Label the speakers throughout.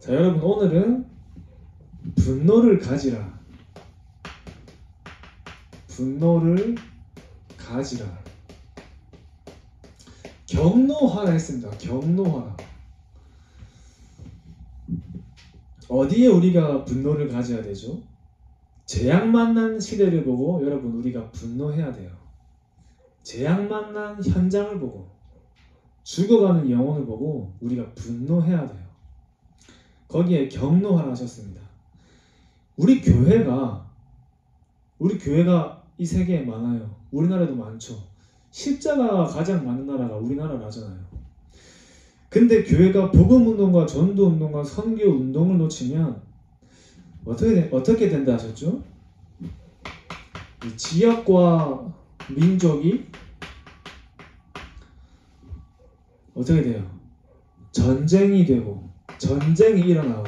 Speaker 1: 자, 여러분 오늘은 분노를 가지라. 분노를 가지라. 경노하라 했습니다. 경노하라. 어디에 우리가 분노를 가져야 되죠? 재앙 만난 시대를 보고 여러분 우리가 분노해야 돼요. 재앙 만난 현장을 보고 죽어가는 영혼을 보고 우리가 분노해야 돼요. 거기에 경노하라 하셨습니다. 우리 교회가 이 세계에 많아요. 우리나라도 많죠. 십자가가 가장 많은 나라가 우리나라라잖아요. 근데 교회가 복음운동과 전도운동과 선교운동을 놓치면 어떻게 된다 하셨죠? 이 지역과 민족이 어떻게 돼요? 전쟁이 되고 전쟁이 일어나고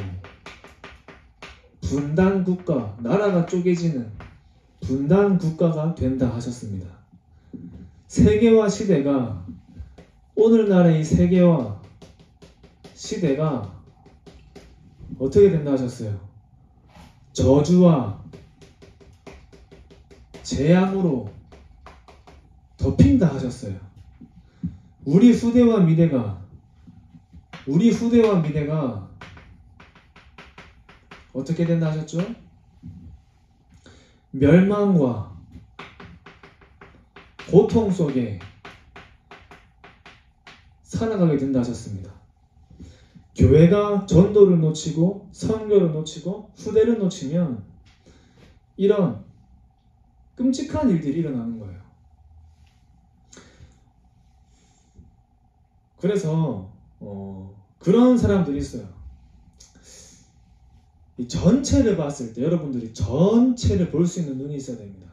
Speaker 1: 분단 국가, 나라가 쪼개지는 분단 국가가 된다 하셨습니다. 세계화 시대가 오늘날의 이 세계화 시대가 어떻게 된다 하셨어요? 저주와 재앙으로 덮인다 하셨어요. 우리 후대와 미래가 어떻게 된다 하셨죠? 멸망과 고통 속에 살아가게 된다 하셨습니다. 교회가 전도를 놓치고 선교를 놓치고 후대를 놓치면 이런 끔찍한 일들이 일어나는 거예요. 그래서 그런 사람들이 있어요. 이 전체를 봤을 때 여러분들이 전체를 볼 수 있는 눈이 있어야 됩니다.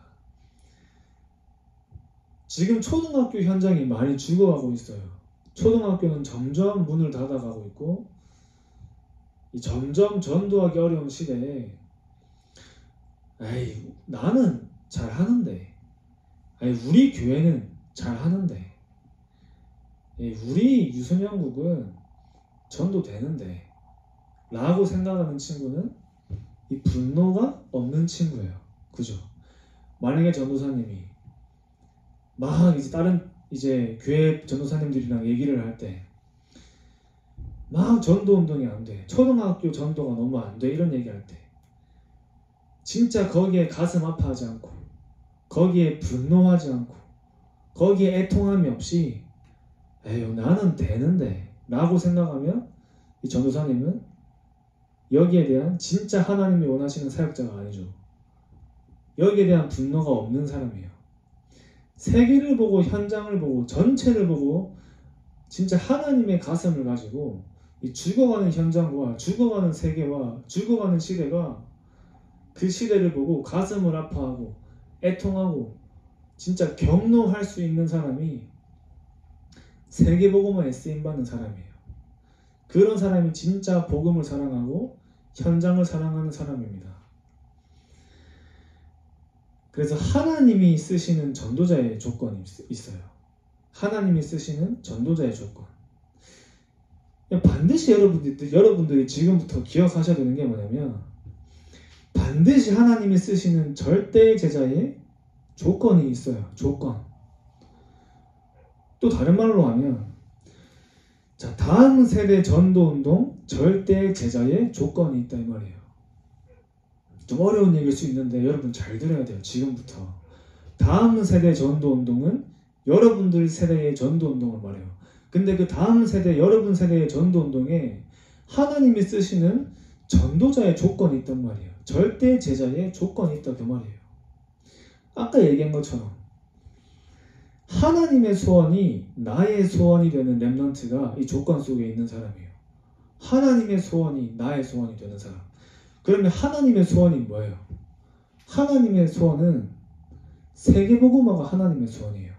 Speaker 1: 지금 초등학교 현장이 많이 죽어가고 있어요. 초등학교는 점점 문을 닫아가고 있고 점점 전도하기 어려운 시대에 나는 잘하는데 우리 교회는 잘하는데 우리 유선영국은 전도되는데 라고 생각하는 친구는 이 분노가 없는 친구예요. 그죠? 만약에 전도사님이 막 다른 교회 전도사님들이랑 얘기를 할 때 막 전도 운동이 안 돼. 초등학교 전도가 너무 안 돼. 이런 얘기할 때 진짜 거기에 가슴 아파하지 않고 거기에 분노하지 않고 거기에 애통함이 없이 나는 되는데 라고 생각하면 이 전도사님은 여기에 대한 진짜 하나님이 원하시는 사역자가 아니죠. 여기에 대한 분노가 없는 사람이에요. 세계를 보고 현장을 보고 전체를 보고 진짜 하나님의 가슴을 가지고 이 죽어가는 현장과 죽어가는 세계와 죽어가는 시대가 그 시대를 보고 가슴을 아파하고 애통하고 진짜 경노할 수 있는 사람이 세계복음화에 쓰임받는 사람이에요. 그런 사람이 진짜 복음을 사랑하고 현장을 사랑하는 사람입니다. 그래서 하나님이 쓰시는 전도자의 조건이 있어요. 하나님이 쓰시는 전도자의 조건. 반드시 여러분들이 지금부터 기억하셔야 되는 게 뭐냐면 반드시 하나님이 쓰시는 절대 제자의 조건이 있어요. 조건. 또 다른 말로 하면 다음 세대 전도운동 절대 제자의 조건이 있다 이 말이에요. 좀 어려운 얘기일 수 있는데 여러분 잘 들어야 돼요. 지금부터. 다음 세대 전도운동은 여러분들 세대의 전도운동을 말해요. 근데 그 다음 세대, 여러분 세대의 전도운동에 하나님이 쓰시는 전도자의 조건이 있단 말이에요. 절대 제자의 조건이 있다 그 말이에요. 아까 얘기한 것처럼 하나님의 소원이 나의 소원이 되는 렘넌트가 이 조건 속에 있는 사람이에요. 하나님의 소원이 나의 소원이 되는 사람. 그러면 하나님의 소원이 뭐예요? 하나님의 소원은 세계복음화가 하나님의 소원이에요.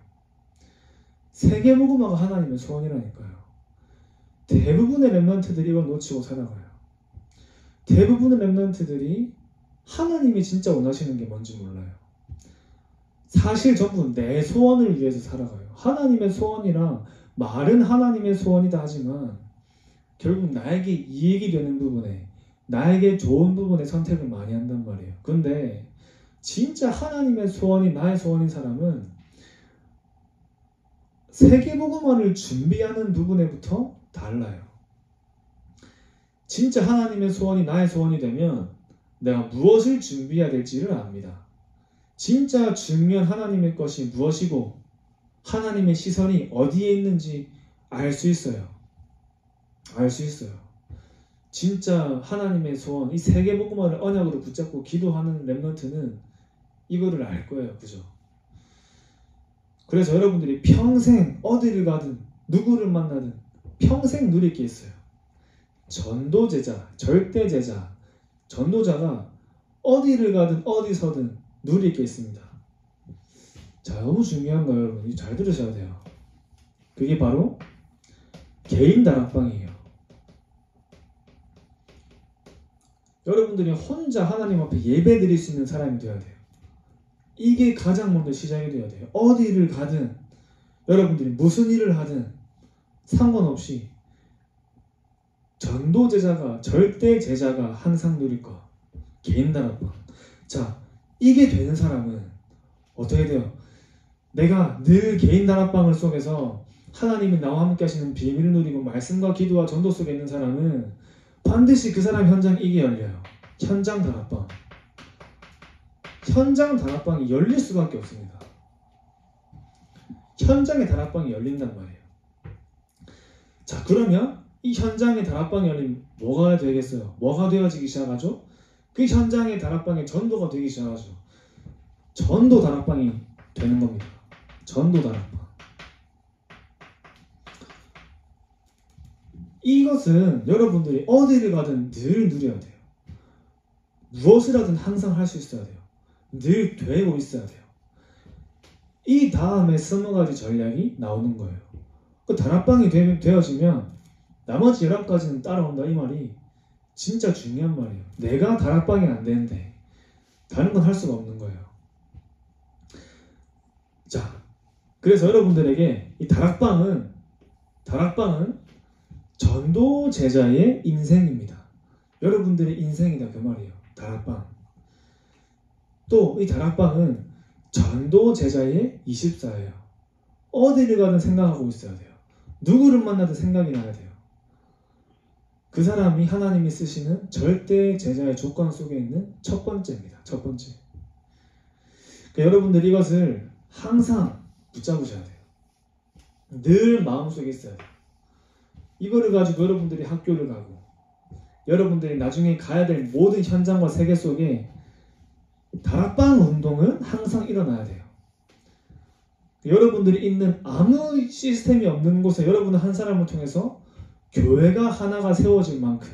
Speaker 1: 세계복음화가 하나님의 소원이라니까요. 대부분의 렘넌트들이 이걸 놓치고 살아가요. 대부분의 렘넌트들이 하나님이 진짜 원하시는 게 뭔지 몰라요. 사실 전부 내 소원을 위해서 살아가요. 하나님의 소원이랑 말은 하나님의 소원이다 하지만 결국 나에게 이익이 되는 부분에, 나에게 좋은 부분에 선택을 많이 한단 말이에요. 근데 진짜 하나님의 소원이 나의 소원인 사람은 세계복음화를 준비하는 부분에부터 달라요. 진짜 하나님의 소원이 나의 소원이 되면 내가 무엇을 준비해야 될지를 압니다. 진짜 중요한 하나님의 것이 무엇이고 하나님의 시선이 어디에 있는지 알 수 있어요. 알 수 있어요. 진짜 하나님의 소원, 이 세계복음화를 언약으로 붙잡고 기도하는 렘넌트는 이거를 알 거예요. 그죠? 그래서 여러분들이 평생 어디를 가든 누구를 만나든 평생 누릴 게 있어요. 전도제자, 절대제자, 전도자가 어디를 가든 어디서든 누릴 게 있습니다. 자, 너무 중요한 거예요, 여러분. 잘 들으셔야 돼요. 그게 바로 개인 다락방이에요. 여러분들이 혼자 하나님 앞에 예배 드릴 수 있는 사람이 되어야 돼요. 이게 가장 먼저 시작이 되어야 돼요. 어디를 가든 여러분들이 무슨 일을 하든 상관없이 전도제자가, 절대 제자가 항상 누릴 거. 개인 다락방. 자, 이게 되는 사람은 어떻게 돼요? 내가 늘 개인 다락방을 속에서 하나님이 나와 함께 하시는 비밀을 누리고 말씀과 기도와 전도 속에 있는 사람은 반드시 그 사람 현장 이게 열려요. 현장 다락방. 현장 다락방이 열릴 수밖에 없습니다. 현장의 다락방이 열린단 말이에요. 자, 그러면 이 현장의 다락방이 열리면 뭐가 되겠어요? 뭐가 되어지기 시작하죠? 그 현장의 다락방의 전도가 되기 시작하죠. 전도 다락방이 되는 겁니다. 전도 다락방. 이것은 여러분들이 어디를 가든 늘 누려야 돼요. 무엇을 하든 항상 할 수 있어야 돼요. 늘 되고 있어야 돼요. 이 다음에 20가지 전략이 나오는 거예요. 그 다락방이 되어지면 나머지 11가지는 따라온다 이 말이 진짜 중요한 말이에요. 내가 다락방이 안 되는데 다른 건 할 수가 없는 거예요. 자, 그래서 여러분들에게 이 다락방은 전도 제자의 인생입니다. 여러분들의 인생이다 그 말이에요. 다락방. 또 이 다락방은 전도 제자의 24예요. 어디를 가든 생각하고 있어야 돼요. 누구를 만나든 생각이 나야 돼요. 그 사람이 하나님이 쓰시는 절대 제자의 조건 속에 있는 첫 번째입니다. 첫 번째. 그러니까 여러분들이 이것을 항상 붙잡으셔야 돼요. 늘 마음속에 있어야 돼요. 이거를 가지고 여러분들이 학교를 가고 여러분들이 나중에 가야 될 모든 현장과 세계 속에 다락방 운동은 항상 일어나야 돼요. 여러분들이 있는 아무 시스템이 없는 곳에 여러분 한 사람을 통해서 교회가 하나가 세워질 만큼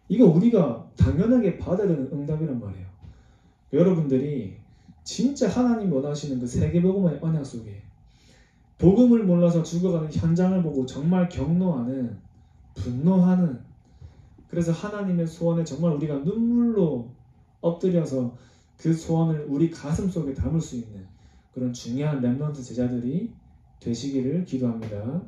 Speaker 1: 이거 우리가 당연하게 받아야 되는 응답이란 말이에요. 여러분들이 진짜 하나님 원하시는 그 세계복음의 언약 속에 복음을 몰라서 죽어가는 현장을 보고 정말 경노하는, 분노하는, 그래서 하나님의 소원에 정말 우리가 눈물로 엎드려서 그 소원을 우리 가슴 속에 담을 수 있는 그런 중요한 렘넌트 제자들이 되시기를 기도합니다.